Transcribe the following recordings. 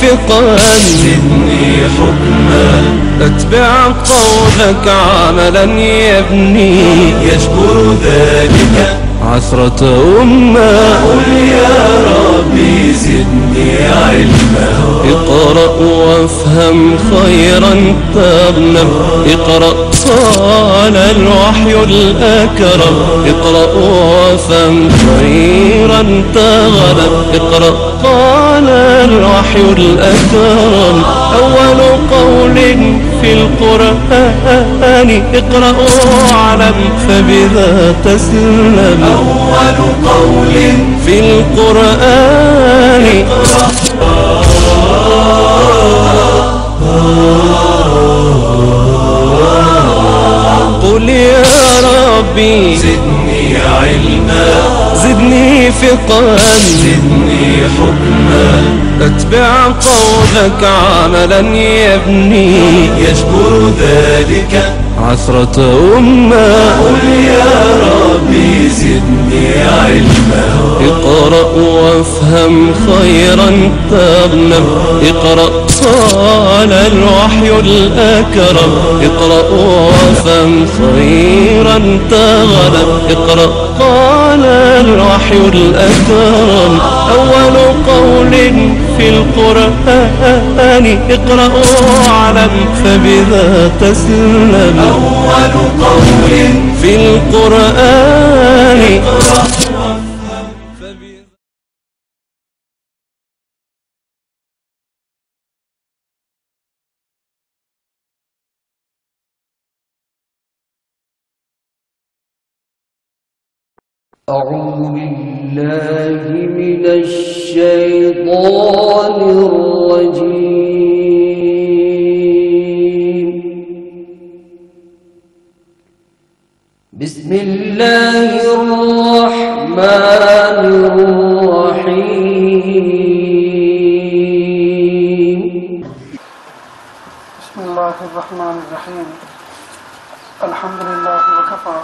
فقها زدني حكما اتبع قولك عملا يبني يجبر ذلك عثرة أمة. قل يا ربي زدني علما اقرأ وافهم خيرا تغنم. اقرأ صال الوحي الأكرم. اقرأ وافهم خيرا تغنم. اقرأ قال الوحي الأكرم. أول قول في القرآن اقرأ واعلم فبذا تسلم. أول قول في القرآن قل يا ربي زدني علما زدني فقها زدني حكما اتبع قولك عملا يبني يجبر ذلك عثرة أمة. قل يا ربي زدني علما اقرأ وافهم خيرا تغنم. اقرأ صال الوحي الأكرم. اقرأ وافهم خيرا تغنم. اقرأ قال الوحي الأكرم. أول قول في القرآن اقرأ واعلم فبذا تسلم. أول قول في القرآن أعوذ بالله من الشيطان الرجيم. بسم الله الرحمن الرحيم. بسم الله الرحمن الرحيم. الحمد لله وكفى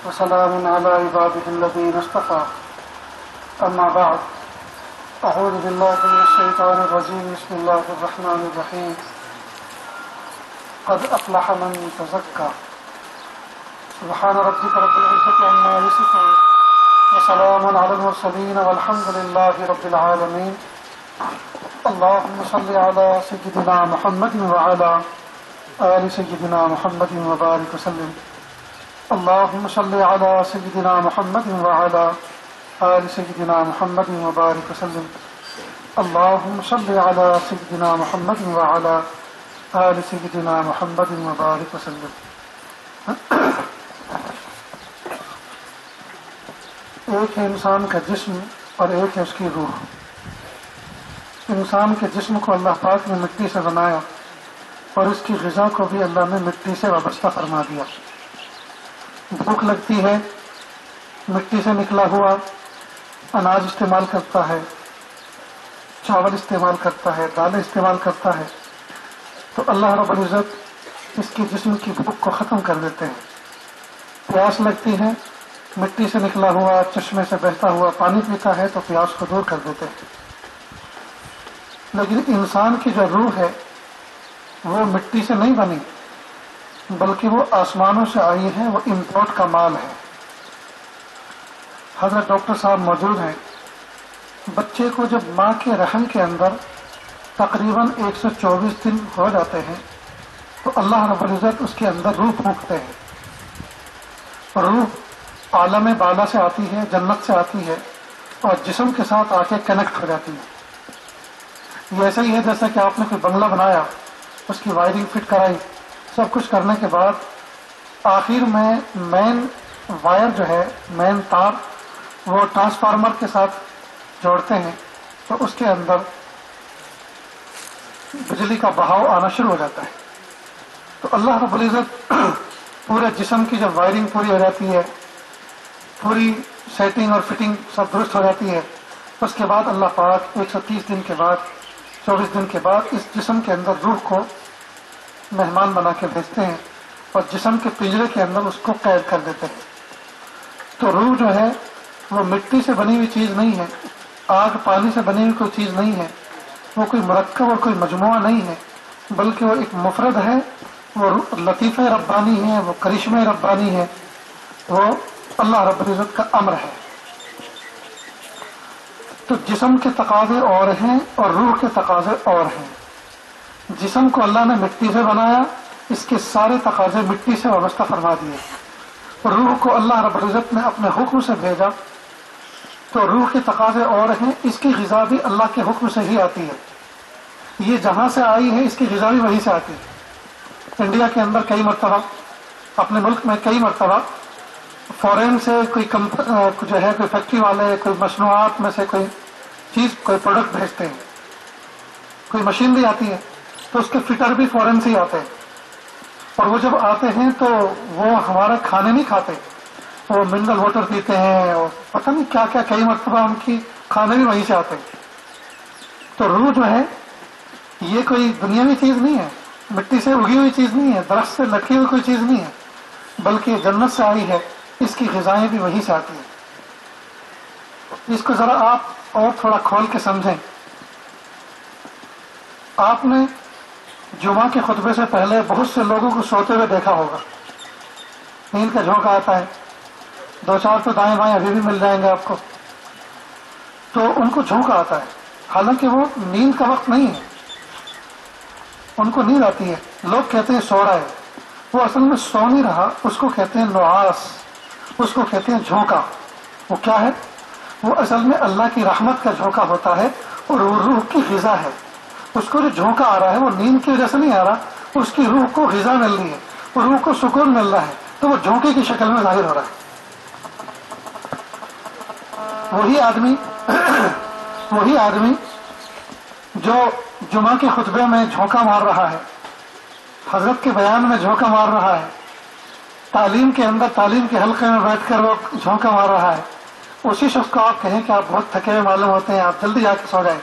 وسلام على عباده الذين اصطفى. أما بعد، أعوذ بالله من الشيطان الرجيم. بسم الله الرحمن الرحيم. قد أفلح من تزكى. سبحان ربك رب العزة عما يصفون وسلام على المرسلين والحمد لله رب العالمين. اللهم صل على سيدنا محمد وعلى آل سيدنا محمد وبارك وسلم. اللهم صل على سيدنا محمد وعلى آل سيدنا محمد وبارك وسلم. اللهم صل على سيدنا محمد وعلى آل سيدنا محمد وبارك وسلم. ایک ہے انسان کا جسم اور ایک ہے اس کی روح. انسان کے جسم کو اللہ پاک نے مٹی سے بنایا اور اس کی غذا کو بھی اللہ نے مٹی سے وابستہ فرما دیا. بھوک لگتی ہے، مٹی سے نکلا ہوا اناج استعمال کرتا ہے، چاول استعمال کرتا ہے، دالیں استعمال کرتا ہے، تو اللہ رب العزت اس کی جسم کی بھوک کو ختم کر دیتے ہیں. پیاس لگتی ہے، مٹی سے نکلا ہوا چشمے سے بہتا ہوا پانی پیتا ہے تو پیاس کو دور کر دیتے ہیں. لیکن انسان کی جو روح ہے وہ مٹی سے نہیں بنی، بلکہ وہ آسمانوں سے آئی ہے، وہ امپورٹ کا مال ہے. حضرت ڈاکٹر صاحب موجود ہیں. بچے کو جب ماں کے رحم کے اندر تقریباً 124 دن ہو جاتے ہیں تو اللہ رب العزت اس کے اندر روح پھونکتے ہیں. روح عالم بالا سے آتی ہے، جنت سے آتی ہے اور جسم کے ساتھ آ کے کنیکٹ ہو جاتی ہے. یہ ایسا ہی ہے جیسا کہ آپ نے کوئی بنگلہ بنایا، اس کی وائرنگ فٹ کرائی، سب کچھ کرنے کے بعد آخر میں مین وائر جو ہے، مین تار، وہ ٹرانسفارمر کے ساتھ جوڑتے ہیں تو اس کے اندر بجلی کا بہاؤ آنا شروع ہو جاتا ہے. تو اللہ رب العزت پورے جسم کی جب وائرنگ پوری ہو جاتی ہے، پوری سیٹنگ اور فٹنگ سب درست ہو جاتی ہے، اس کے بعد اللہ پاک 130 دن کے بعد، 24 دن کے بعد اس جسم کے اندر روح کو مہمان بنا کے بھیجتے ہیں اور جسم کے پنجرے کے اندر اس کو قید کر دیتے ہیں. تو روح جو ہے وہ مٹی سے بنی ہوئی چیز نہیں ہے، آگ پانی سے بنی ہوئی کوئی چیز نہیں ہے، وہ کوئی مرکب اور کوئی مجموعہ نہیں ہے، بلکہ وہ ایک مفرد ہے، وہ لطیفہ ربانی ہے، وہ کرشمہ ربانی ہے، وہ اللہ رب العزت کا امر ہے۔ تو جسم کے تقاضے اور ہیں اور روح کے تقاضے اور ہیں۔ جسم کو اللہ نے مٹی سے بنایا، اس کے سارے تقاضے مٹی سے وابستہ فرما دیے، اور روح کو اللہ رب العزت نے اپنے حکم سے بھیجا، تو روح کے تقاضے اور ہیں، اس کی غذا بھی اللہ کے حکم سے ہی آتی ہے۔ یہ جہاں سے آئی ہے اس کی غذا بھی وہیں سے آتی ہے۔ انڈیا کے اندر کئی مرتبہ، اپنے ملک میں کئی مرتبہ فورین سے کوئی جو ہے کوئی فیکٹری والے کوئی مصنوعات میں سے کوئی چیز کوئی پروڈکٹ بھیجتے ہیں، کوئی مشین بھی آتی ہے تو اس کے فٹر بھی فورین سے ہی آتے ہیں، اور وہ جب آتے ہیں تو وہ ہمارے کھانے نہیں کھاتے، وہ منرل واٹر پیتے ہیں اور پتہ نہیں کیا کیا، کئی مرتبہ ان کی کھانے بھی وہیں سے آتے ہیں۔ تو روح جو ہے یہ کوئی دنیاوی چیز نہیں ہے، مٹی سے اگی ہوئی چیز نہیں ہے، درخت سے لٹکی ہوئی کوئی چیز نہیں ہے، بلکہ جنت سے آئی ہے، اس کی غذائیں بھی وہیں سے آتی ہیں۔ اس کو ذرا آپ اور تھوڑا کھول کے سمجھیں۔ آپ نے جمعہ کے خطبے سے پہلے بہت سے لوگوں کو سوتے ہوئے دیکھا ہوگا، نیند کا جھونکا آتا ہے، دو چار تو دائیں بائیں ابھی بھی مل جائیں گے آپ کو، تو ان کو جھونکا آتا ہے، حالانکہ وہ نیند کا وقت نہیں ہے، ان کو نیند آتی ہے، لوگ کہتے ہیں سو رہا ہے، وہ اصل میں سو نہیں رہا، اس کو کہتے ہیں نعاس، اس کو کہتے ہیں جھونکا۔ وہ کیا ہے؟ وہ اصل میں اللہ کی رحمت کا جھونکا ہوتا ہے، اور وہ روح کی غذا ہے۔ اس کو جو جھونکا آ رہا ہے وہ نیند کی وجہ سے نہیں آ رہا، اس کی روح کو غذا مل رہی ہے، اور روح کو سکون مل رہا ہے، تو وہ جھونکے کی شکل میں ظاہر ہو رہا ہے۔ وہی آدمی جو جمعہ کے خطبے میں جھونکا مار رہا ہے، حضرت کے بیان میں جھونکا مار رہا ہے، تعلیم کے اندر تعلیم کے حلقے میں بیٹھ کر وہ جھونکا مار رہا ہے، اسی شخص کو آپ کہیں کہ آپ بہت تھکے ہوئے معلوم ہوتے ہیں، آپ جلدی جا کے سو جائیں،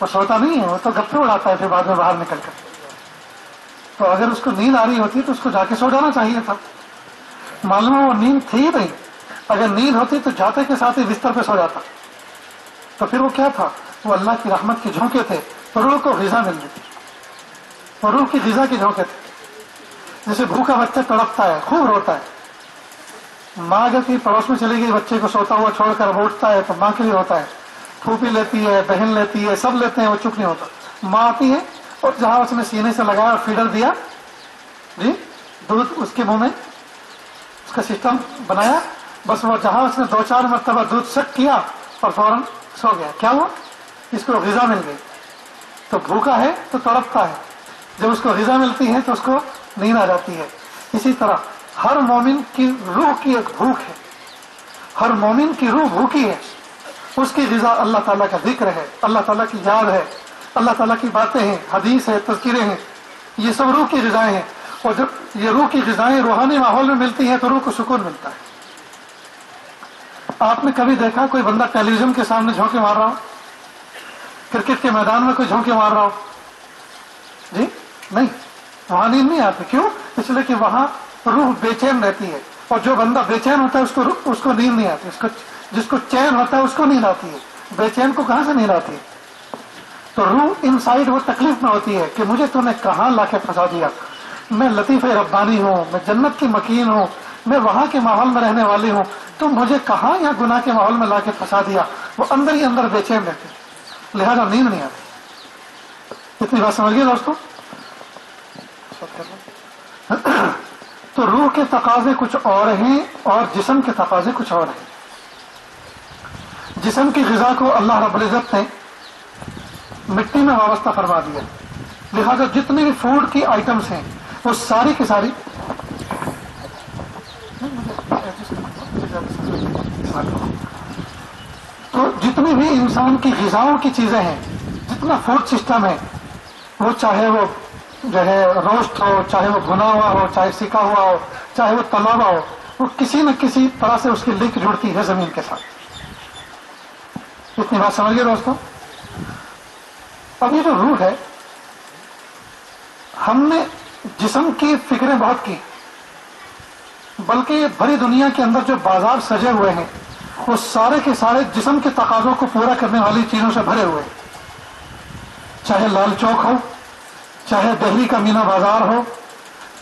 وہ سوتا نہیں ہے، وہ تو گپے اڑاتا ہے پھر بعد میں باہر نکل کر۔ تو اگر اس کو نیند آ رہی ہوتی تو اس کو جا کے سو جانا چاہیے تھا، معلوم ہے وہ نیند تھی نہیں، اگر نیند ہوتی تو جاتے کے ساتھ ہی بستر پہ سو جاتا، تو پھر وہ کیا تھا؟ وہ اللہ کی رحمت کے جھونکے تھے، روح کو غذا مل رہی تھی، اور روح کی غذا کے جھونکے تھے۔ جیسے بھوکا بچہ تڑپتا ہے، خوب روتا ہے، ماں اگر کہیں پڑوس میں چلی گئی بچے کو سوتا ہوا چھوڑ کر وہ اٹھتا ہے تو ماں کے لیے ہوتا ہے، پھوپھی لیتی ہے، بہن لیتی ہے، سب لیتے ہیں، وہ چپ نہیں ہوتا، ماں آتی ہے اور جہاں اس نے سینے سے لگایا اور فیڈر دیا، جی دودھ اس کے منہ میں اس کا سسٹم بنایا، بس وہ جہاں اس نے دو چار مرتبہ دودھ سک کیا اور فوراً سو گیا، کیا ہوا؟ اس کو غذا مل گئی۔ تو بھوکا ہے تو تڑپتا ہے، جب اس کو غذا ملتی ہے تو اس کو نیند آ جاتی ہے۔ اسی طرح ہر مومن کی روح کی ایک بھوک ہے، ہر مومن کی روح بھوکی ہے، اس کی غذا اللہ تعالیٰ کا ذکر ہے، اللہ تعالیٰ کی یاد ہے، اللہ تعالیٰ کی باتیں ہیں، حدیث ہے، تذکرے ہیں، یہ سب روح کی غذائیں ہیں، اور جب یہ روح کی غذائیں روحانی ماحول میں ملتی ہیں تو روح کو سکون ملتا ہے۔ آپ نے کبھی دیکھا کوئی بندہ ٹیلی ویژن کے سامنے جھونکے مار رہا ہو، کرکٹ کے میدان میں کوئی جھونکے مار رہا ہو؟ جی نہیں، وہاں نیند نہیں آتی، کیوں؟ اس لیے کہ وہاں روح بے چین رہتی ہے، اور جو بندہ بے چین ہوتا ہے اس کو نیند نہیں آتی، جس کو چین ہوتا ہے اس کو نیند آتی ہے، بے چین کو کہاں سے نیند آتی ہے؟ تو روح ان سائڈ وہ تکلیف میں ہوتی ہے کہ مجھے تو نے کہاں لا کے پھنسا دیا، میں لطیف ربانی ہوں، میں جنت کی مکین ہوں، میں وہاں کے ماحول میں رہنے والی ہوں، تو مجھے کہاں یا گناہ کے ماحول میں لا کے پھنسا دیا۔ وہ اندر ہی اندر بے چین رہتے، لہذا نیند نہیں آتی۔ اتنی بات سمجھ گئے دوستوں؟ تو روح کے تقاضے کچھ اور ہیں اور جسم کے تقاضے کچھ اور ہیں۔ جسم کی غذا کو اللہ رب العزت نے مٹی میں وابستہ فرما دیا، لہذا جتنی بھی فوڈ کی آئٹمس ہیں وہ ساری کی ساری تو جتنی بھی انسان کی غذاؤں کی چیزیں ہیں، جتنا فوڈ سسٹم ہے، وہ چاہے وہ جو ہے روسٹ ہو، چاہے وہ بھنا ہوا ہو، چاہے سکا ہوا ہو، چاہے وہ تلا ہوا ہو، وہ کسی نہ کسی طرح سے اس کی لنک جڑتی ہے زمین کے ساتھ۔ اتنی بات سمجھ گئے دوستوں؟ اب یہ جو روح ہے، ہم نے جسم کی فکریں بہت کی، بلکہ یہ بھری دنیا کے اندر جو بازار سجے ہوئے ہیں وہ سارے کے سارے جسم کے تقاضوں کو پورا کرنے والی چیزوں سے بھرے ہوئے ہیں، چاہے لال چوک ہو، چاہے دہلی کا مینا بازار ہو،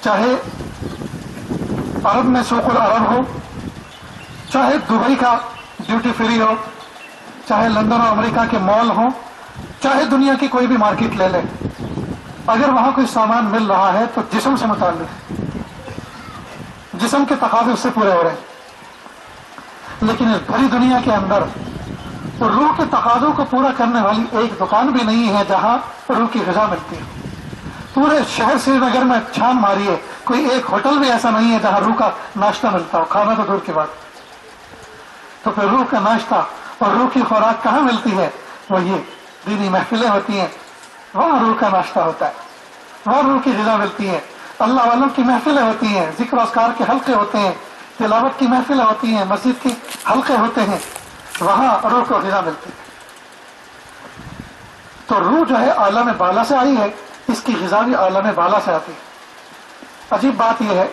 چاہے عرب میں سوق العرب ہو، چاہے دبئی کا ڈیوٹی فری ہو، چاہے لندن اور امریکہ کے مال ہوں، چاہے دنیا کی کوئی بھی مارکیٹ لے لے، اگر وہاں کوئی سامان مل رہا ہے تو جسم سے متعلق ہے، جسم کے تقاضے اس سے پورے ہو رہے ہیں۔ لیکن اس بڑی دنیا کے اندر روح کے تقاضوں کو پورا کرنے والی ایک دکان بھی نہیں ہے جہاں روح کی غذا ملتی ہے۔ پورے شہر سری نگر میں چھان ماری ہے، کوئی ایک ہوٹل بھی ایسا نہیں ہے جہاں روح کا ناشتہ ملتا ہو، کھانا تو دور کی بات۔ تو پھر روح کا ناشتہ اور روح کی خوراک کہاں ملتی ہے؟ وہ یہ دینی محفلیں ہوتی ہیں، وہاں روح کا ناشتہ ہوتا ہے، وہاں روح کی غذا ملتی ہے۔ اللہ والوں کی محفلیں ہوتی ہیں، ذکر و اذکار کے حلقے ہوتے ہیں، تلاوت کی محفلیں ہوتی ہیں، مسجد کے حلقے ہوتے ہیں، وہاں روح کو غذا ملتی ہے۔ تو روح جو ہے عالم بالا سے آئی ہے، اس کی غذا بھی عالم بالا سے آتی ہے۔ عجیب بات یہ ہے،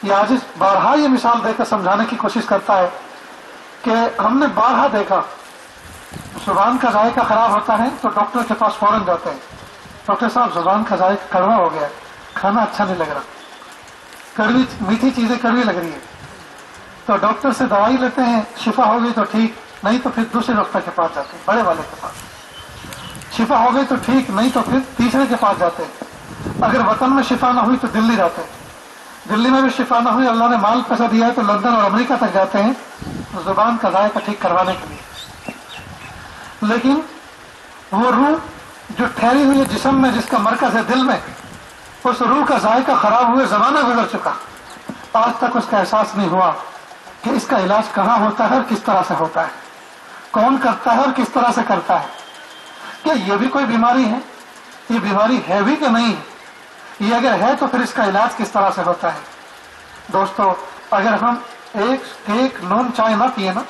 یہ عاجز بارہا یہ مثال دے کر سمجھانے کی کوشش کرتا ہے کہ ہم نے بارہا دیکھا زبان کا ذائقہ خراب ہوتا ہے تو ڈاکٹر کے پاس فوراً جاتے ہیں، ڈاکٹر صاحب زبان کا ذائقہ کڑوا ہو گیا، کھانا اچھا نہیں لگ رہا، کڑوی میٹھی چیزیں کڑوی لگ رہی ہے، تو ڈاکٹر سے دوائی لیتے ہیں، شفا ہو گئی تو ٹھیک، نہیں تو پھر دوسرے ڈاکٹر کے پاس جاتے ہیں، بڑے والے کے پاس۔ شفا ہو گئی تو ٹھیک، نہیں تو پھر تیسرے کے پاس جاتے ہیں۔ اگر وطن میں شفا نہ ہوئی تو دلی جاتے ہیں، دلی میں بھی شفا نہ ہوئی، اللہ نے مال پیسہ دیا ہے تو لندن اور امریکہ تک جاتے ہیں زبان کا ذائقہ ٹھیک کروانے کے لیے۔ لیکن وہ روح جو ٹھہری ہوئی ہے جسم میں، جس کا مرکز ہے دل میں، اس روح کا ذائقہ خراب ہوئے زمانہ گزر چکا، آج تک اس کا احساس نہیں ہوا کہ اس کا علاج کہاں ہوتا ہے اور کس طرح سے ہوتا ہے، کون کرتا ہے اور کس طرح سے کرتا ہے، کیا یہ بھی کوئی بیماری ہے، یہ بیماری ہے بھی کہ نہیں ہے، یہ اگر ہے تو پھر اس کا علاج کس طرح سے ہوتا ہے۔ دوستو، اگر ہم ایک نون چائے نہ پیے نا،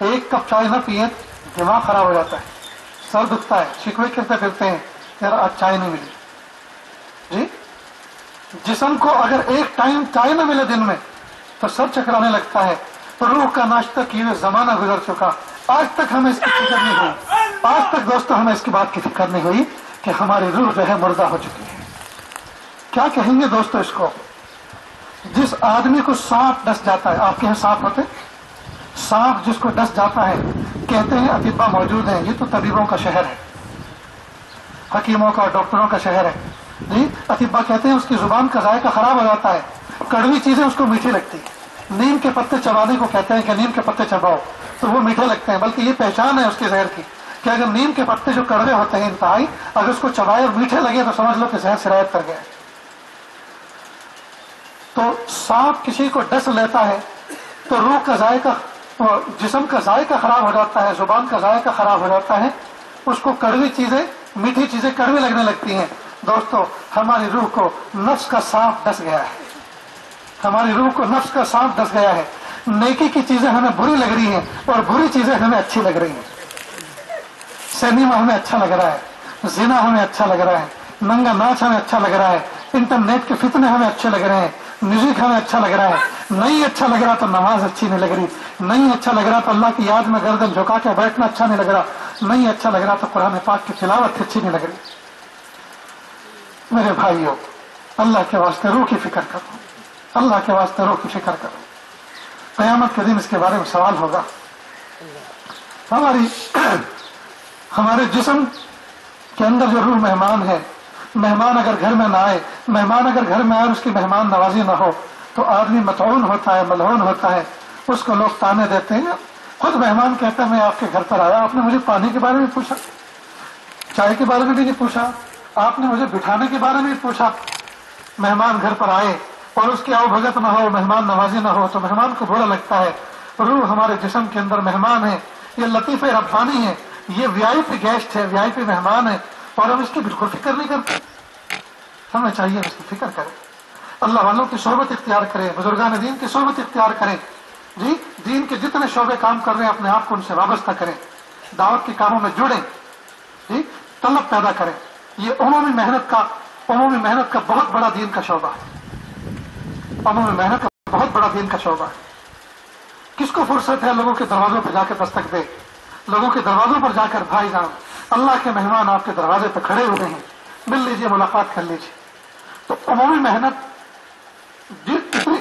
ایک کپ چائے نہ پیے، دماغ خراب ہو جاتا ہے، سر دکھتا ہے، شکوے کرتے پھرتے ہیں یار آج چائے نہیں ملی۔ جی، جسم کو اگر ایک ٹائم چائے نہ ملے دن میں تو سر چکرانے لگتا ہے، تو روح کا ناشتہ کیے زمانہ گزر چکا، آج تک ہمیں اس کی فکر نہیں ہوئی، آج تک دوستو ہمیں اس کی بات کی فکر نہیں ہوئی کہ ہماری روح جو ہے مردہ ہو چکی ہے۔ کیا کہیں گے دوستو اس کو؟ جس آدمی کو سانپ ڈس جاتا ہے، آپ کے یہاں سانپ ہوتے، سانپ جس کو ڈس جاتا ہے، کہتے ہیں اطباء موجود ہیں، یہ تو طبیبوں کا شہر ہے، حکیموں کا، ڈاکٹروں کا شہر ہے جی، اطباء کہتے ہیں اس کی زبان کا ذائقہ خراب ہو جاتا ہے، کڑوی چیزیں اس کو میٹھی لگتی ہیں، نیم کے پتے چبانے کو کہتے ہیں کہ نیم کے پتے چباؤ تو وہ میٹھے لگتے ہیں، بلکہ یہ پہچان ہے اس کے زہر کی کہ اگر نیم کے پتے جو کڑوے ہوتے ہیں انتہائی، اگر اس کو چبائے اور میٹھے لگے تو سمجھ لو کہ زہر سرایت کر گیا۔ تو سانپ کسی کو ڈس لیتا ہے تو روح کا ذائقہ، جسم کا ذائقہ خراب ہو جاتا ہے، زبان کا ذائقہ خراب ہو جاتا ہے، اس کو کڑوی چیزیں، میٹھی چیزیں کڑوی لگنے لگتی ہیں۔ دوستو، ہماری روح کو نفس کا سانپ ڈس گیا ہے، ہماری روح کو نفس کا سانپ ڈس گیا ہے، نیکی کی چیزیں ہمیں بری لگ رہی ہیں اور بری چیزیں ہمیں اچھی لگ رہی ہیں، سینما ہمیں اچھا لگ رہا ہے، زنا ہمیں اچھا لگ رہا ہے، ننگا ناچ ہمیں اچھا لگ رہا ہے، انٹرنیٹ کے فتنے ہمیں اچھے لگ رہے ہیں، میوزک ہمیں اچھا لگ رہا ہے، نہیں اچھا لگ رہا تو نماز اچھی نہیں لگ رہی، نہیں اچھا لگ رہا تو اللہ کی یاد میں گردن جھکا کے بیٹھنا اچھا نہیں لگ رہا، نہیں اچھا لگ رہا تو قرآن پاک کی تلاوت اچھی نہیں لگ رہی۔ میرے بھائیوں، اللہ کے واسطے روح کی فکر کرو، اللہ کے واسطے روح کی فکر کرو، قیامت کے دن اس کے بارے میں سوال ہوگا۔ ہمارے جسم کے اندر جو روح مہمان ہے، مہمان اگر گھر میں نہ آئے، مہمان اگر گھر میں آئے اور اس کی مہمان نوازی نہ ہو تو آدمی مطعون ہوتا ہے، ملعون ہوتا ہے، اس کو لوگ تانے دیتے ہیں۔ خود مہمان کہتا ہے میں آپ کے گھر پر آیا، آپ نے مجھے پانی کے بارے میں پوچھا، چائے کے بارے میں بھی نہیں پوچھا، آپ نے مجھے بٹھانے کے بارے میں بھی پوچھا۔ مہمان گھر پر آئے اور اس کی آؤ بھگت نہ ہو، مہمان نوازی نہ ہو تو مہمان کو برا لگتا ہے۔ روح ہمارے جسم کے اندر مہمان ہے، یہ لطیف ربانی ہے، یہ وی آئی پی گیسٹ ہے، وی آئی پی مہمان ہے، اور ہم اس کی بالکل فکر نہیں کرتے۔ ہمیں چاہیے اس کی فکر کریں، اللہ والوں کی صحبت اختیار کریں، بزرگان دین کی صحبت اختیار کریں جی، دین کے جتنے شعبے کام کر رہے ہیں اپنے آپ کو ان سے وابستہ کریں، دعوت کے کاموں میں جڑیں جی، طلب پیدا کریں۔ یہ عمومی محنت کا بہت بڑا دین کا شعبہ ہے، عمومی محنت کا بہت بڑا دین کا شعبہ ہے۔ کس کو فرصت ہے لوگوں کے دروازوں پر جا کر دستک دے، لوگوں کے دروازوں پر جا کر بھائی جان اللہ کے مہمان آپ کے دروازے پہ کھڑے ہوئے ہیں، مل لیجیے، ملاقات کر لیجیے۔ تو عمومی محنت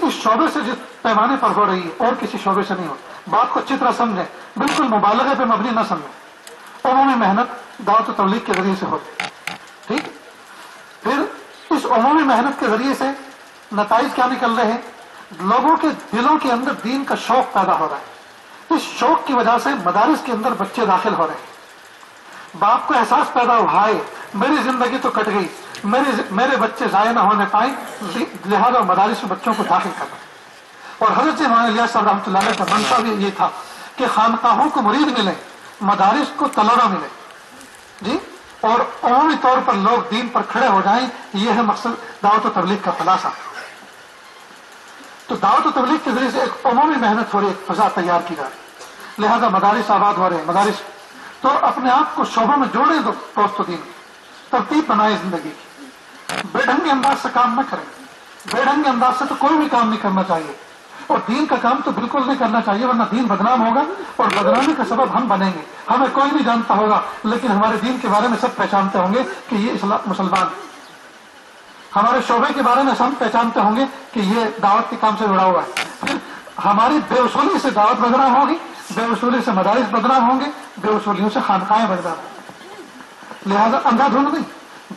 اس شعبے سے جس پیمانے پر ہو رہی ہے اور کسی شعبے سے نہیں ہو، بات کو اچھی طرح سمجھیں، بالکل مبالغے پہ مبنی نہ سمجھیں۔ عمومی محنت دعوت و تبلیغ کے ذریعے سے ہوتی ہے، ٹھیک۔ پھر اس عمومی محنت کے ذریعے سے نتائج کیا نکل رہے ہیں؟ لوگوں کے دلوں کے اندر دین کا شوق پیدا ہو رہا ہے۔ اس شوق کی وجہ سے مدارس کے اندر بچے داخل ہو رہے ہیں۔ باپ کو احساس پیدا ہوا ہے میری زندگی تو کٹ گئی، میرے بچے ضائع نہ ہونے پائیں، لہذا مدارس میں بچوں کو داخل کرنا۔ اور حضرت مولانا الیاس صاحب رحمۃ اللہ علیہ کا منشا بھی یہ تھا کہ خانقاہوں کو مرید ملے، مدارس کو طلبہ ملے، جی، اور عمومی طور پر لوگ دین پر کھڑے ہو جائیں۔ یہ ہے مقصد دعوت و تبلیغ کا خلاصہ۔ تو دعوت و تبلیغ کے ذریعے سے ایک عمومی محنت ہو رہی ہے، ایک فضا تیار کی جا رہی، لہذا مدارس آباد ہو رہے ہیں۔ مدارس تو اپنے آپ کو شعبوں میں جوڑیں، دوست و دین ترتیب بنائے زندگی کی، بے ڈھنگے انداز سے کام نہ کریں۔ بے ڈھنگے انداز سے تو کوئی بھی کام نہیں کرنا چاہیے، اور دین کا کام تو بالکل نہیں کرنا چاہیے، ورنہ دین بدنام ہوگا اور بدنامی کا سبب ہم بنیں گے۔ ہمیں کوئی نہیں جانتا ہوگا لیکن ہمارے دین کے بارے میں سب پہچانتے ہوں گے کہ یہ مسلمان، ہمارے شعبے کے بارے میں سب پہچانتے ہوں گے کہ یہ دعوت کے کام سے جڑا ہوا ہے۔ پھر ہماری بے اصولی سے دعوت بدنام ہوگی، بے اصولی سے مدارس بدنام ہوں گے، بے اصولیوں سے خانقاہیں بدنام ہوں گے۔ لہذا اندھا دھند نہیں،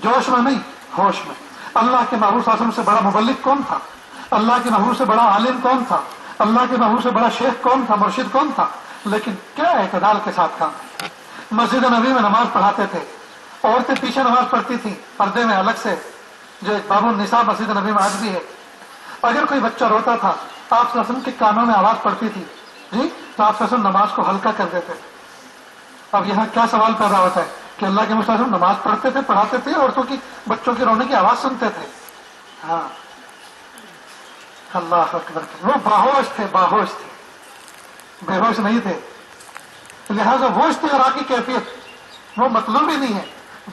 جوش میں نہیں، ہوش میں۔ اللہ کے محبوب صلی اللہ علیہ وسلم سے بڑا مبلغ کون تھا؟ اللہ کے محبوب سے بڑا عالم کون تھا؟ اللہ کے محبوب سے بڑا شیخ کون تھا؟ مرشد کون تھا؟ لیکن کیا اعتدال کے ساتھ کام۔ مسجد نبی میں نماز پڑھاتے تھے، عورتیں پیچھے نماز پڑھتی تھیں پردے میں الگ سے، جو ایک باب النساء مسجد نبی میں آج بھی ہے۔ اگر کوئی بچہ روتا تھا آپ صلی اللہ علیہ وسلم کے کانوں میں آواز پڑتی تھی، جی، تو آپ صلی اللہ علیہ وسلم نماز کو ہلکا کر دیتے تھے۔ اب یہاں کیا سوال پیدا ہوتا ہے کہ اللہ کے محبوب نماز پڑھتے تھے، پڑھاتے تھے، عورتوں کی، بچوں کی رونے کی آواز سنتے تھے۔ ہاں، اللہ اکبر، وہ باہوش تھے، باہوش تھے، بے ہوش نہیں تھے۔ لہٰذا وہ استغراق کی کیفیت وہ مطلوب ہی نہیں ہے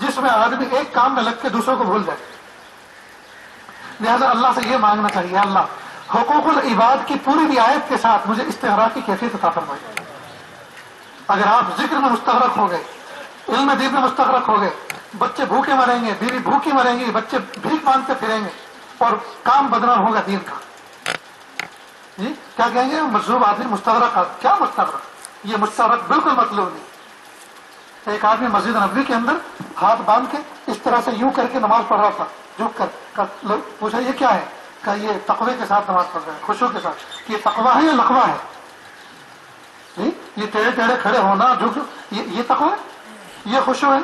جس میں آدمی ایک کام میں لگ کے دوسروں کو بھول جائے۔ لہٰذا اللہ سے یہ مانگنا چاہیے، اللہ حقوق العباد کی پوری رعایت کے ساتھ مجھے استغراق کی کیفیت عطا فرمائے۔ اگر آپ ذکر میں مستغرق ہو گئے، علم دین میں مستغرق ہو گئے، بچے بھوکے مریں گے، بیوی بھوکی مریں گی، بچے بھیک مانگتے پھریں گے اور کام بدنام ہوگا دین کا۔ جی، کیا کہیں گے؟ مجذوب آدمی، مستغرق آدمی۔ کیا مستغرق؟ یہ مستغرق بالکل مطلوب نہیں۔ ایک آدمی مسجد نبوی کے اندر ہاتھ باندھ کے اس طرح سے یوں کر کے نماز پڑھ رہا تھا، جھک کر۔ پوچھا یہ کیا ہے؟ کہ یہ تقوی کے ساتھ نماز پڑھ رہا ہے، خشوع کے ساتھ۔ یہ تقوی ہے یا لقوہ ہے؟ جی، یہ ٹیڑھے ٹیڑھے کھڑے ہونا، جھک، یہ تقوی ہے، یہ خشوع ہے۔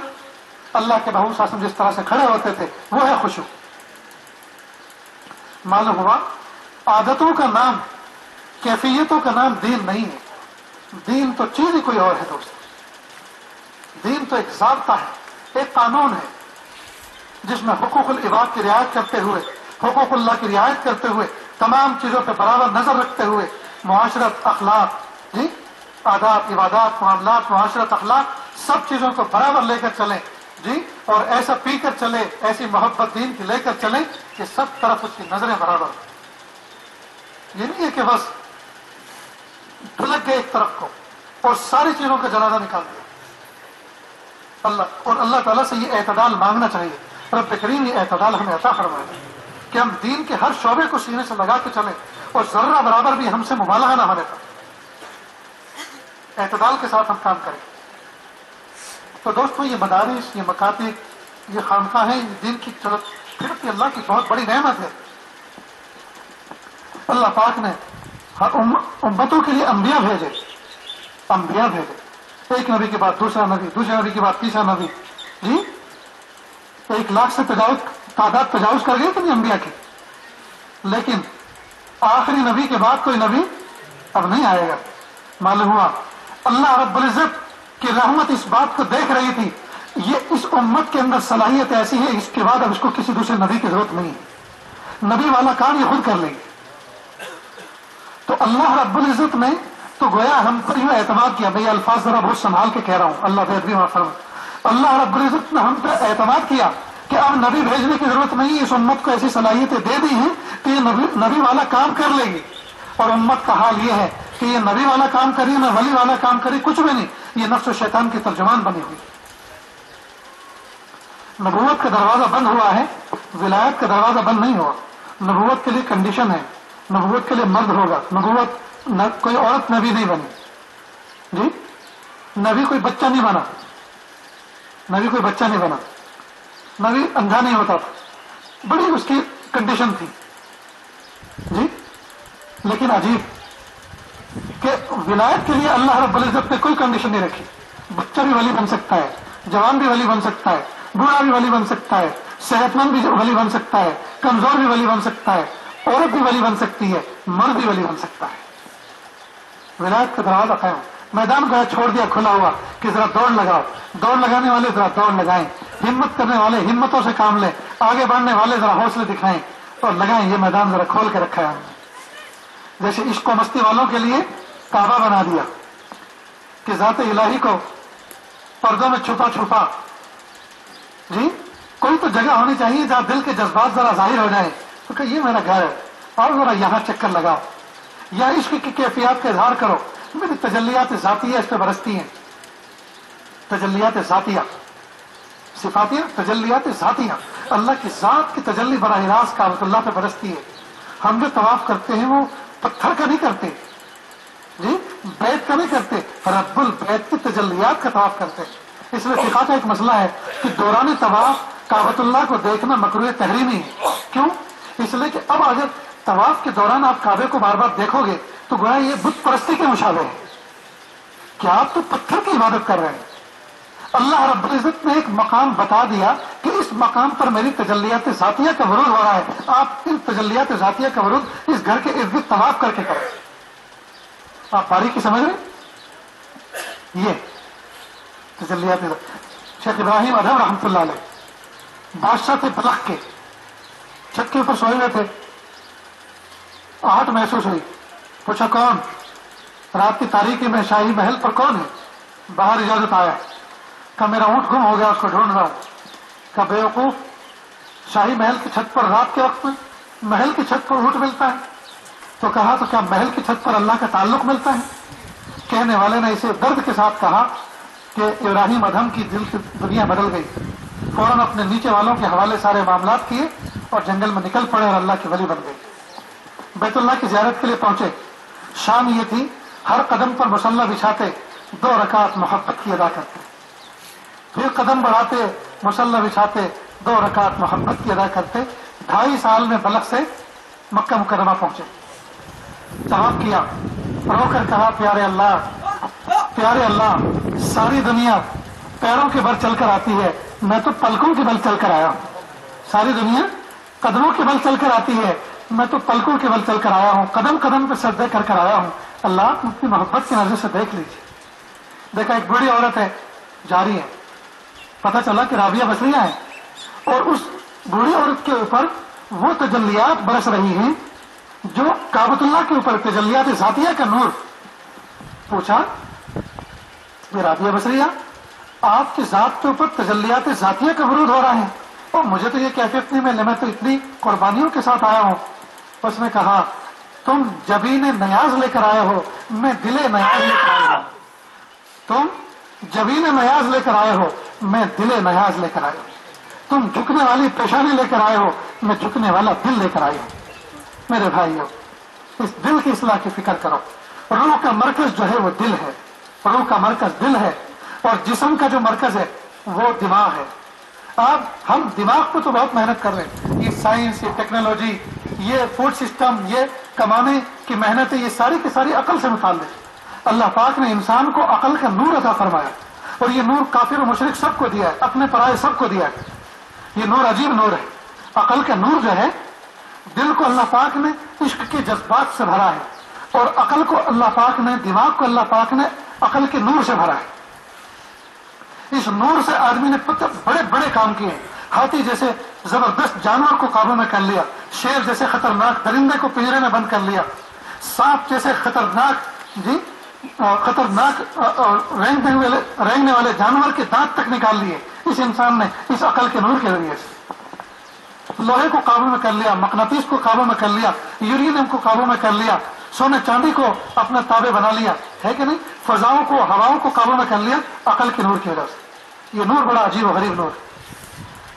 اللہ کے محبوب صلی اللہ علیہ وسلم جس طرح سے کھڑے ہوتے تھے وہ ہے خشوع۔ معلوم ہوا عادتوں کا نام، کیفیتوں کا نام دین نہیں ہے۔ دین تو چیز ہی کوئی اور ہے دوست۔ دین تو ایک ضابطہ ہے، ایک قانون ہے جس میں حقوق العباد کی رعایت کرتے ہوئے، حقوق اللہ کی رعایت کرتے ہوئے، تمام چیزوں پہ برابر نظر رکھتے ہوئے، معاشرت، اخلاق، جی، آداب، عبادات، معاملات، معاشرت، اخلاق، سب چیزوں کو برابر لے کر چلیں، جی، اور ایسا پی کر چلے، ایسی محبت دین کی لے کر چلیں کہ سب طرف اس کی نظریں برابر ہوں۔ یہ نہیں ہے کہ بس ڈھلک گئے ایک طرف کو اور ساری چیزوں کا جنازہ نکال دیا۔ اللہ اور اللہ تعالیٰ سے یہ اعتدال مانگنا چاہیے۔ رب کریم یہ اعتدال ہمیں عطا فرمائے کہ ہم دین کے ہر شعبے کو سینے سے لگا کے چلیں اور ذرہ برابر بھی ہم سے مبالغہ نہ ہونے پر اعتدال کے ساتھ ہم کام کریں۔ تو دوستو، یہ مدارس، یہ مکاتب، یہ خانقاہیں، یہ دین کی طرف پھرتی اللہ کی بہت بڑی نعمت ہے۔ اللہ پاک نے ہر امتوں کے لیے انبیاء بھیجے، انبیاء بھیجے، ایک نبی کے بعد دوسرا نبی، دوسرے نبی کے بعد تیسرا نبی، جی، 1,00,000 سے تعداد تجاوز کر گئی کہ نہیں انبیاء کی۔ لیکن آخری نبی کے بعد کوئی نبی اب نہیں آئے گا۔ معلوم ہوا اللہ رب العزت کی رحمت اس بات کو دیکھ رہی تھی، یہ اس امت کے اندر صلاحیت ایسی ہے، اس کے بعد اب اس کو کسی دوسرے نبی کی ضرورت نہیں ہے، نبی والا کام یہ خود کر لیں گے۔ تو اللہ رب العزت نے تو گویا ہم پر یہ اعتماد کیا، میں یہ الفاظ ذرا بہت سنبھال کے کہہ رہا ہوں، اللہ بے ادبی معاف فرمائے۔ اللہ رب العزت نے ہم پر اعتماد کیا کہ اب نبی بھیجنے کی ضرورت نہیں، اس امت کو ایسی صلاحیتیں دے دی ہیں کہ یہ نبی والا کام کر لے گی۔ اور امت کا حال یہ ہے کہ یہ نبی والا کام کری نہ ولی والا کام کری، کچھ بھی نہیں، یہ نفس و شیطان کی ترجمان بنی ہوئی۔ نبوت کا دروازہ بند ہوا ہے، ولایت کا دروازہ بند نہیں ہوا. نبوت کے لیے کنڈیشن ہے، نبوت کے لیے مرد ہوگا. نبوت کوئی عورت نبی نہیں بنی جی، نبی کوئی بچہ نہیں بنا، نبی کوئی بچہ نہیں بنا، نبی اندھا نہیں ہوتا تھا، بڑی اس کی کنڈیشن تھی جی. لیکن عجیب کہ ولایت کے لیے اللہ رب العزت نے کوئی کنڈیشن نہیں رکھی. بچہ بھی ولی بن سکتا ہے، جوان بھی ولی بن سکتا ہے، بوڑھا بھی ولی بن سکتا ہے، صحت مند بھی ولی بن سکتا ہے، کمزور بھی ولی بن سکتا ہے، عورت بھی ولی بن سکتی ہے، مرد بھی ولی بن سکتا ہے. ولایت کا دروازہ قائم. میدان کو چھوڑ دیا کھلا ہوا کہ ذرا دوڑ لگاؤ. دوڑ لگانے والے ذرا دوڑ لگائیں، ہمت کرنے والے ہمتوں سے کام لیں، آگے بڑھنے والے ذرا حوصلے دکھائیں اور لگائیں. یہ میدان ذرا کھول کے رکھا ہے ہم نے. جیسے عشق و مستی والوں کے لیے کعبہ بنا دیا کہ ذات الہی کو پردوں میں چھپا چھپا جی. کوئی تو جگہ ہونی چاہیے جہاں دل کے جذبات ذرا ظاہر ہو جائیں. تو کہ یہ میرا گھر ہے اور ذرا یہاں چکر لگاؤ، یا عشق کی کیفیات کا اظہار کرو. میری تجلیات ذاتیہ اس پہ برستی ہیں، تجلیات ذاتیہ، صفاتیہ تجلیات ذاتیہ. اللہ کی ذات کی تجلی براہ راست کعبۃ اللہ پہ برستی ہے. ہم جو طواف کرتے ہیں وہ پتھر کا نہیں کرتے جی، بیت کا نہیں کرتے، رب البیت کی تجلیات کا طواف کرتے ہیں. اس لیے فقہ کا ایک مسئلہ ہے کہ دوران طواف کعبۃ اللہ کو دیکھنا مکروہ تحریمی ہے. کیوں؟ اس لیے کہ اب اگر طواف کے دوران آپ کعبے کو بار بار دیکھو گے تو گویا یہ بت پرستی کے مشابہ ہے کہ آپ تو پتھر کی عبادت کر رہے ہیں. اللہ رب العزت نے ایک مقام بتا دیا کہ اس مقام پر میری تجلیات ذاتیہ کا ورود ہو رہا ہے. آپ ان تجلیات ذاتیہ کا ورود اس گھر کے ارد گرد طواف کر کے کریں. آپ باریکی سمجھ رہے ہیں؟ یہ تجلیات. شیخ ابراہیم ادھم رحمۃ اللہ علیہ بادشاہ تھے بلخ کے، چھت کے اوپر سوئے ہوئے تھے. آہٹ محسوس ہوئی، پوچھا کون؟ رات کی تاریکی میں شاہی محل پر کون ہے؟ باہر اجازت آیا. کہا میرا اونٹ گم ہو گیا، اس کو ڈھونڈ رہا ہوں. کہا بے وقوف، شاہی محل کی چھت پر رات کے وقت میں محل کی چھت پر اونٹ ملتا ہے؟ تو کہا تو کیا محل کی چھت پر اللہ کا تعلق ملتا ہے؟ کہنے والے نے اسے درد کے ساتھ کہا کہ ابراہیم ادھم کی دل کی دنیا بدل گئی. فوراً اپنے نیچے والوں کے حوالے سارے معاملات کیے اور جنگل میں نکل پڑے اور اللہ کے ولی بن گئے. بیت اللہ کی زیارت کے لیے پہنچے. شام یہ تھی، ہر قدم پر مصلی بچھاتے 2 رکعت محبت کی ادا کرتے، پھر قدم بڑھاتے مصلی بچھاتے 2 رکعت محبت کی ادا کرتے. 2.5 سال میں بلخ سے مکہ مکرمہ پہنچے. طواف کیا، رو کر کہا پیارے اللہ، ساری دنیا پیروں کے بل چل کر آتی ہے، میں تو پلکوں کے بل چل کر آیا ہوں. ساری دنیا قدموں کے بل چل کر آتی ہے، میں تو پلکوں کے بل چل کر آیا ہوں، قدم قدم پہ سجدے کر کر آیا ہوں. اللہ آپ اپنی محبت کی نظر سے دیکھ لیجیے. دیکھا ایک بڑی عورت ہے جاری ہے، پتہ چلا کہ رابعہ بصریہ ہے، اور اس بوڑھی عورت کے اوپر وہ تجلیات برس رہی ہیں جو کعبۃ اللہ کے اوپر تجلیات ذاتیہ کا نور. پوچھا یہ رابعہ بصریہ، آپ کی ذات کے اوپر تجلیات ذاتیہ کا ورود ہو رہا ہے اور مجھے تو یہ کیفیت نہیں ملی، میں تو اتنی قربانیوں کے ساتھ آیا ہوں. اس نے کہا تم جبین نیاز لے کر آئے ہو، میں دل نیاز لے کر آیا ہوں. تم جبین نیاز لے کر آئے ہو، میں دل نیاز لے کر آیا ہوں. تم جھکنے والی پیشانی لے کر آئے ہو، میں جھکنے والا دل لے کر آیا ہوں. میرے بھائیو، اس دل کی اصلاح کی فکر کرو. روح کا مرکز جو ہے وہ دل ہے، روح کا مرکز دل ہے، اور جسم کا جو مرکز ہے وہ دماغ ہے. ہم دماغ کو تو بہت محنت کر رہے ہیں. یہ سائنس، یہ ٹیکنالوجی، یہ فوڈ سسٹم، یہ کمانے کی محنت ہے، یہ ساری کی ساری عقل سے متعلق. اللہ پاک نے انسان کو عقل کا نور عطا فرمایا، اور یہ نور کافر و مشرک سب کو دیا ہے، اپنے پرائے سب کو دیا ہے. یہ نور عجیب نور ہے. عقل کا نور جو ہے، دل کو اللہ پاک نے عشق کے جذبات سے بھرا ہے، اور عقل کو اللہ پاک نے، دماغ کو اللہ پاک نے عقل کے نور سے بھرا ہے. اس نور سے آدمی نے بڑے بڑے کام کیے. ہاتھی جیسے زبردست جانور کو قابو میں کر لیا، شیر جیسے خطرناک درندے کو پنجرے میں بند کر لیا، سانپ جیسے خطرناک رینگنے والے جانور کے دانت تک نکال لیے اس انسان نے، اس عقل کے نور کے ذریعے سے. لوہے کو قابو میں کر لیا، مقناطیس کو قابو میں کر لیا، یورینیم کو قابو میں کر لیا، سونے چاندی کو اپنا تابع بنا لیا، ہے کہ نہیں؟ فضاؤں کو، ہواؤں کو قابو میں کر لیا عقل کے نور کی وجہ سے. یہ نور بڑا عجیب و غریب نور.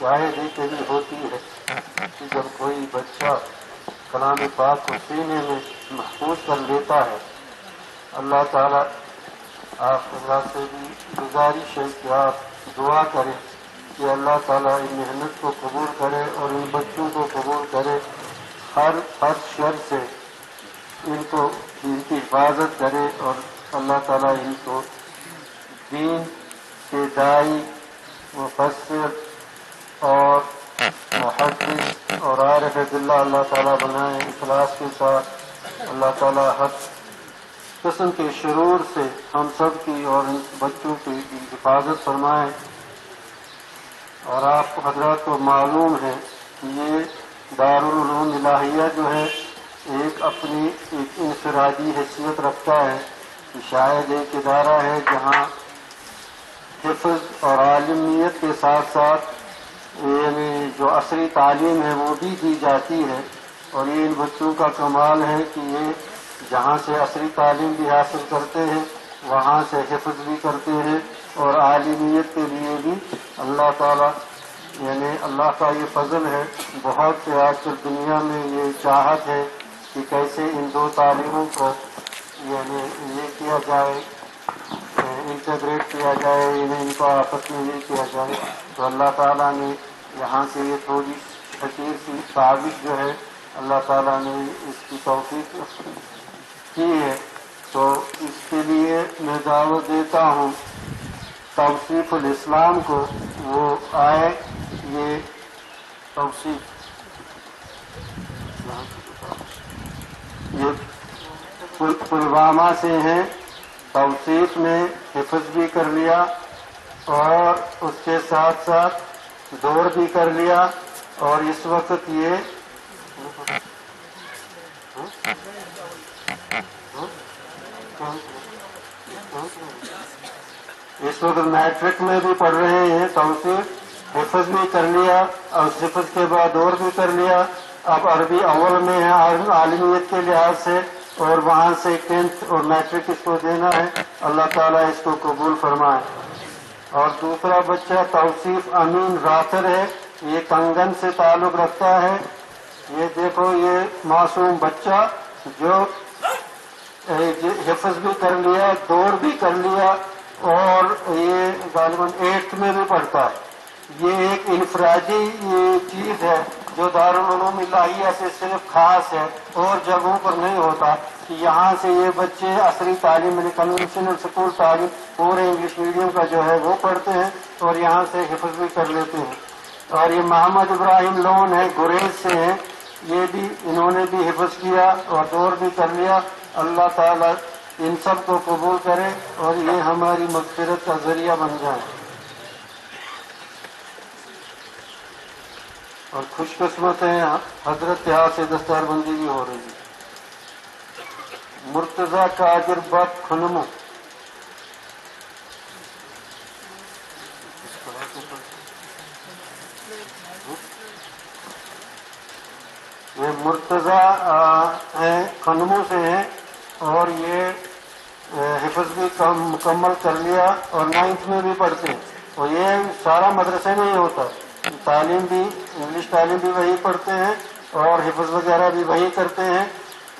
شاید یہ کبھی ہوتی ہے کہ جب کوئی بچہ کلام پاک کو سینے میں محفوظ کر لیتا ہے، اللہ تعالیٰ آپ اللہ سے بھی گزارش ہے کہ آپ دعا کریں کہ اللہ تعالیٰ ان محنت کو قبول کرے اور ان بچوں کو قبول کرے، ہر شر سے ان کی حفاظت کرے، اور اللہ تعالیٰ ان کو دین کے داعی، مفسر اور محدث اور عارف باللہ اللہ تعالیٰ بنائے، اخلاص کے ساتھ اللہ تعالیٰ ہر قسم کے شرور سے ہم سب کی اور ان بچوں کی حفاظت فرمائے۔ اور آپ حضرات کو معلوم ہے کہ یہ دارالعلوم الہیہ جو ہے ایک اپنی ایک انفرادی حیثیت رکھتا ہے، کہ شاید ایک ادارہ ہے جہاں حفظ اور عالمیت کے ساتھ ساتھ یعنی جو عصری تعلیم ہے وہ بھی دی جاتی ہے، اور یہ ان بچوں کا کمال ہے کہ یہ جہاں سے عصری تعلیم بھی حاصل کرتے ہیں وہاں سے حفظ بھی کرتے ہیں، اور عالمیت کے لیے بھی اللہ تعالیٰ یعنی اللہ کا یہ فضل ہے۔ بہت سے آج کل دنیا میں یہ چاہت ہے کہ کیسے ان دو تعلیموں کو یعنی یہ کیا جائے، انٹیگریٹ کیا جائے، ان کو آپس میں یہ کیا جائے، تو اللہ تعالیٰ نے یہاں سے یہ تھوڑی حقیر سی تعویذ جو ہے اللہ تعالیٰ نے اس کی توفیق کی ہے۔ تو اس کے لیے میں دعوت دیتا ہوں توصیف الاسلام کو، وہ آئے یہ توصیف یہ پلوامہ سے ہیں، توصیف میں حفظ بھی کر لیا اور اس کے ساتھ ساتھ دور بھی کر لیا، اور اس وقت یہ میٹرک میں بھی پڑھ رہے ہیں، توصیف حفظ بھی کر لیا اور حفظ کے بعد دور بھی کر لیا، اب عربی اول میں ہے عالمیت کے لحاظ سے، اور وہاں سے 10th اور میٹرک اس کو دینا ہے، اللہ تعالیٰ اس کو قبول فرمائے۔ اور دوسرا بچہ توصیف امین رافر ہے، یہ کنگن سے تعلق رکھتا ہے۔ یہ دیکھو یہ معصوم بچہ جو حفظ بھی کر لیا، دور بھی کر لیا، اور یہ غالباً 8th میں بھی پڑھتا ہے۔ یہ ایک انفرادی یہ چیز ہے جو دارالعلوم الہیہ سے صرف خاص ہے، اور جگہوں پر نہیں ہوتا، کہ یہاں سے یہ بچے عصری تعلیم یعنی کنونشنل اسکول تعلیم پورے انگلش میڈیم کا جو ہے وہ پڑھتے ہیں اور یہاں سے حفظ بھی کر لیتے ہیں۔ اور یہ محمد ابراہیم لون ہے، گریز سے ہیں، یہ بھی انہوں نے بھی حفظ کیا اور دور بھی کر لیا۔ اللہ تعالیٰ ان سب کو قبول کرے اور یہ ہماری مغفرت کا ذریعہ بن جائے۔ اور خوش قسمت ہیں حضرت یہاں سے دستار بندی بھی ہو رہی ہے۔ مرتضی قادر بٹ خنمو، یہ مرتضی ہیں، خنمو سے ہیں، اور یہ حفظ بھی مکمل کر لیا اور 9th میں بھی پڑھتے ہیں۔ اور یہ سارا مدرسے میں ہی ہوتا ہے، تعلیم بھی انگلش تعلیم بھی وہی پڑھتے ہیں اور حفظ وغیرہ بھی وہی کرتے ہیں۔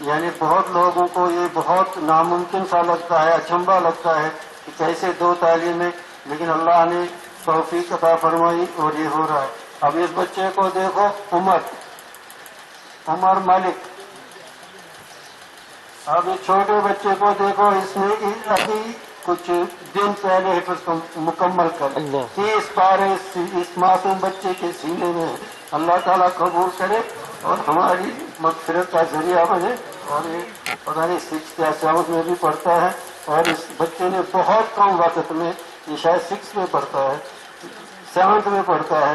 یعنی بہت لوگوں کو یہ بہت ناممکن سا لگتا ہے، اچنبھا لگتا ہے کہ کیسے دو تعلیمیں، لیکن اللہ نے توفیق عطا فرمائی اور یہ ہو رہا ہے۔ اب اس بچے کو دیکھو، عمر ملک، اب اس چھوٹے بچے کو دیکھو، اس نے ابھی کچھ دن پہلے حفظ مکمل کر 30 پارے اس معصوم بچے کے سینے میں۔ اللہ تعالیٰ قبول کرے اور ہماری مغفرت کا ذریعہ بنے۔ اور یہ پتہ نہیں 6th یا 7th میں بھی پڑھتا ہے، اور اس بچے نے بہت کم وقت میں، یہ شاید 6th میں پڑھتا ہے، 7th میں پڑھتا ہے،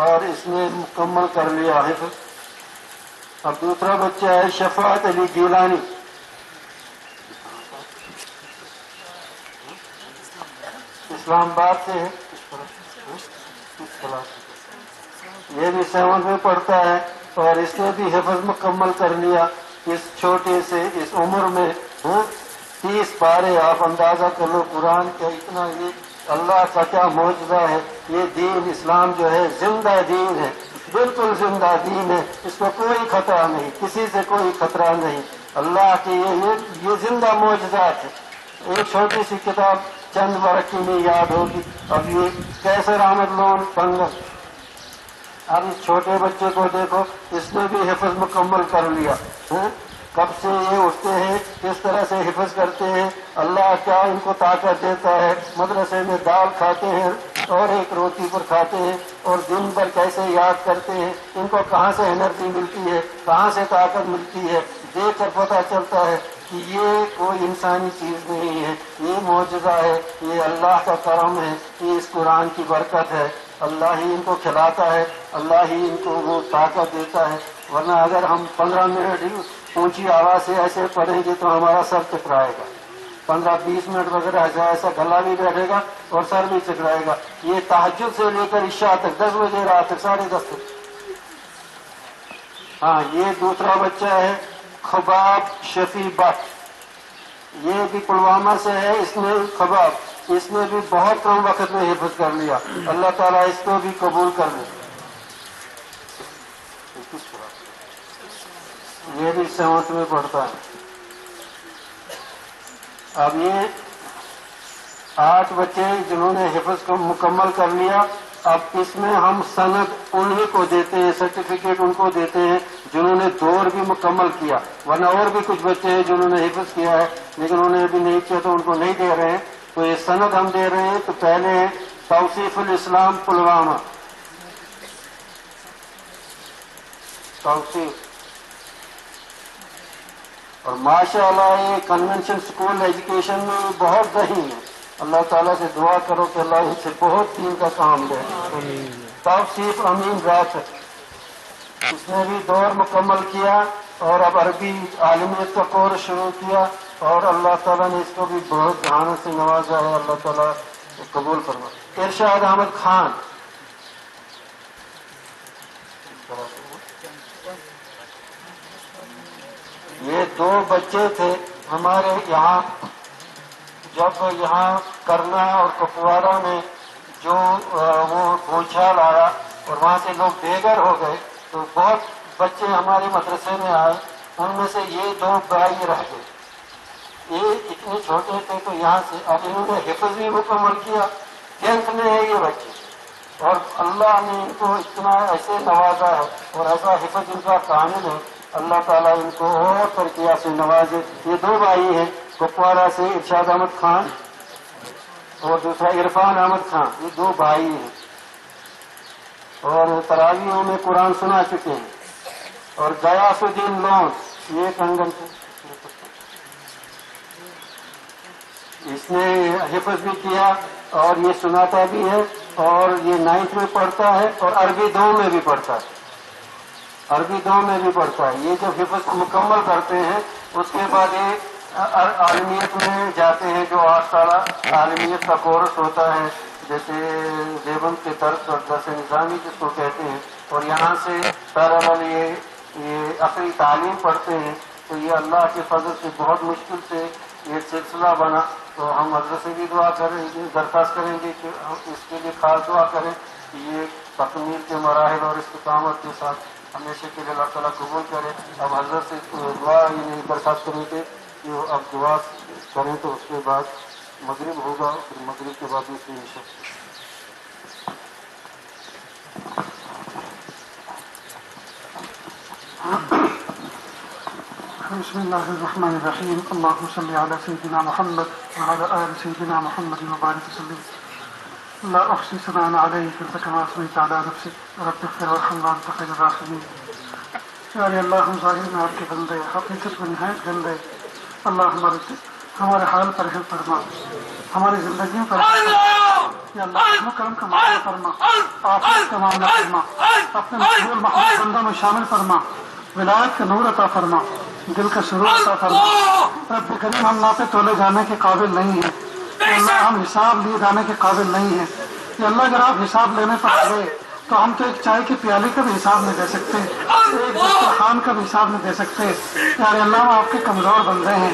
اور اس نے مکمل کر لیا حفظ۔ اب دوسرا بچہ ہے شفاعت علی گیلانی، اسلام آباد سے ہے، یہ بھی 7th میں پڑھتا ہے، اور اس نے بھی حفظ مکمل کر لیا اس چھوٹے سے اس عمر میں۔ 30 پارے آپ اندازہ کر لو قرآن کا، اتنا یہ اللہ کا کیا معجزہ ہے. یہ دین اسلام جو ہے زندہ دین ہے, بالکل زندہ دین ہے, اس کو کوئی خطرہ نہیں, کسی سے کوئی خطرہ نہیں. اللہ کی یہ زندہ معجزات ہے. ایک چھوٹی سی کتاب چند برس کی میں یاد ہوگی. اب یہ کیسر احمد لون پنگس, اب اس چھوٹے بچے کو دیکھو, اس نے بھی حفظ مکمل کر لیا. کب سے یہ اٹھتے ہیں, کس طرح سے حفظ کرتے ہیں, اللہ کیا ان کو طاقت دیتا ہے. مدرسے میں دال کھاتے ہیں اور ایک روٹی پر کھاتے ہیں, اور دن بھر کیسے یاد کرتے ہیں. ان کو کہاں سے انرجی ملتی ہے, کہاں سے طاقت ملتی ہے, دیکھ کر پتہ چلتا ہے کہ یہ کوئی انسانی چیز نہیں ہے, یہ معجزہ ہے, یہ اللہ کا کرم ہے, یہ اس قرآن کی برکت ہے. اللہ ہی ان کو کھلاتا ہے, اللہ ہی ان کو وہ طاقت دیتا ہے. ورنہ اگر ہم 15 منٹ اونچی آواز سے ایسے پڑھیں گے تو ہمارا سر چکرائے گا. 15-20 منٹ وغیرہ ایسا گلا بھی بیٹھے گا اور سر بھی چکرائے گا. یہ تہجد سے لے کر عشاء تک 10 بجے رات تک 10:30 تک. ہاں, یہ دوسرا بچہ ہے خباب شفیع بٹ, یہ بھی پلوامہ سے ہے. اس نے خباب, اس نے بھی بہت کم وقت میں حفظ کر لیا. اللہ تعالیٰ اس کو بھی قبول کر لے. یہ بھی 7 میں پڑھتا ہے. اب یہ 8 بچے جنہوں نے حفظ کو مکمل کر لیا. اب اس میں ہم سند انہیں کو دیتے ہیں, سرٹیفکیٹ ان کو دیتے ہیں جنہوں نے دور بھی مکمل کیا. ورنہ اور بھی کچھ بچے ہیں جنہوں نے حفظ کیا ہے لیکن انہوں نے ابھی نہیں کیا تو ان کو نہیں دے رہے ہیں. تو یہ سند ہم دے رہے ہیں. تو پہلے ہے توصیف الاسلام پلوامہ, توصیف. اور ماشاء اللہ یہ کنونشن اسکول ایجوکیشن میں بہت ذہین ہے. اللہ تعالیٰ سے دعا کرو کہ اللہ ان سے بہت دین کا کام لے. توصیف امین رات, اس نے بھی دور مکمل کیا اور اب عربی عالمیت کا کورس شروع کیا, اور اللہ تعالیٰ نے اس کو بھی بہت ذہانت سے نوازا ہے. اللہ تعالیٰ قبول فرما. ارشاد احمد خان, یہ 2 بچے تھے ہمارے یہاں. جب یہاں کرنا اور کپوارہ میں جو وہ بھوچال آیا اور وہاں سے لوگ بے گھر ہو گئے تو بہت بچے ہمارے مدرسے میں آئے. ان میں سے یہ 2 بھائی رہ گئے. یہ اتنے چھوٹے تھے تو یہاں سے اب انہوں نے حفظ بھی مکمل کیا. 10th میں ہے یہ بچے, اور اللہ نے ان کو اتنا ایسے نوازا ہے اور ایسا حفظ ان کا کامل ہے. اللہ تعالیٰ ان کو اور ترقیات سے نوازے. یہ 2 بھائی ہیں کپوارہ سے, ارشاد احمد خان اور دوسرا عرفان احمد خان. یہ 2 بھائی ہیں اور تراویحوں میں قرآن سنا چکے ہیں. اور غیاث الدین لون, یہ کنگن سے, اس نے حفظ بھی کیا اور یہ سناتا بھی ہے, اور یہ 9th میں پڑھتا ہے اور عربی 2 میں بھی پڑھتا ہے. عربی 2 میں بھی پڑھتا ہے. یہ جب حفظ مکمل کرتے ہیں اس کے بعد یہ عالمیت میں جاتے ہیں, جو 8 سالہ عالمیت کا کورس ہوتا ہے, جیسے دیوبند کے درس اور درس نظامی جس کو کہتے ہیں. اور یہاں سے پیرالل یہ عقلی تعلیم پڑھتے ہیں. تو یہ اللہ کے فضل سے بہت مشکل سے یہ سلسلہ بنا. تو ہم حضرت سے بھی دعا کریں گے, درخواست کریں گے کہ ہم اس کے لیے خاص دعا کریں کہ یہ تکمیل کے مراحل اور استقامت کے ساتھ ہمیشہ کے لیے اللہ تعالیٰ قبول کرے. اب حضرت سے دعا یہ درخواست کریں گے کہ اب دعا کریں تو اس کے بعد مغرب ہوگا, پھر مغرب کے بعد دوسری نشست. بسم اللہ الرحمن الرحیم. اللهم صل علی سیدنا محمد وعلى آل سیدنا محمد وبارک وسلم. لا احصی ثناء علیک انت کما اثنیت علی نفسک رب اغفر وارحم وانت خیر الراحمین. یا اللہ, ہم ظاہر میں آپ کے بندے, حقیقت میں نہایت گندے. اللہ ہمارے حال پر رحم فرما, ہماری زندگیوں پر رحم فرما. یا اللہ رحم و کرم کا معاملہ فرما, آفت کا معاملہ فرما, اپنے مقبول محمود بندوں میں شامل فرما, ولایت کا نور عطا فرما, دل کا سرور عطا فرما. رب کریم, ہم ناپے تولے جانے کے قابل نہیں ہیں. اللہ ہم حساب لیے جانے کے قابل نہیں ہیں. یا اللہ اگر آپ حساب لینے پر آ گئے تو ہم تو ایک چائے کی پیالے کا بھی حساب نہیں دے سکتے, ایک دسترخوان کا بھی حساب نہیں دے سکتے. یا اللہ ہم آپ کے کمزور بندے ہیں,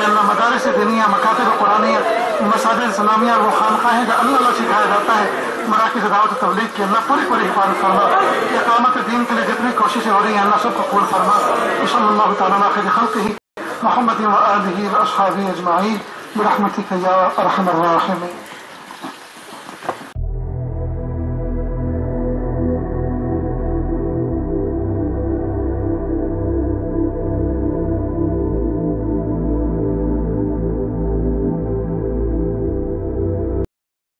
ہمارے اللہ مدارس دینیہ، مکاتب قرآنیہ، مساجد اسلامیہ اور وہ خانقاہیں جو اللہ سکھایا جاتا ہے، مراکز دعوت تبلیغ کی اللہ پوری حفاظت فرما، اقامت دین کے لیے جتنی کوششیں ہو رہی ہیں اللہ سب کو قبول فرما۔ صلی اللہ تعالیٰ علی خیر خلقہ محمد و آلہ و اصحابہ اجمعین برحمتک یا ارحم الراحمین۔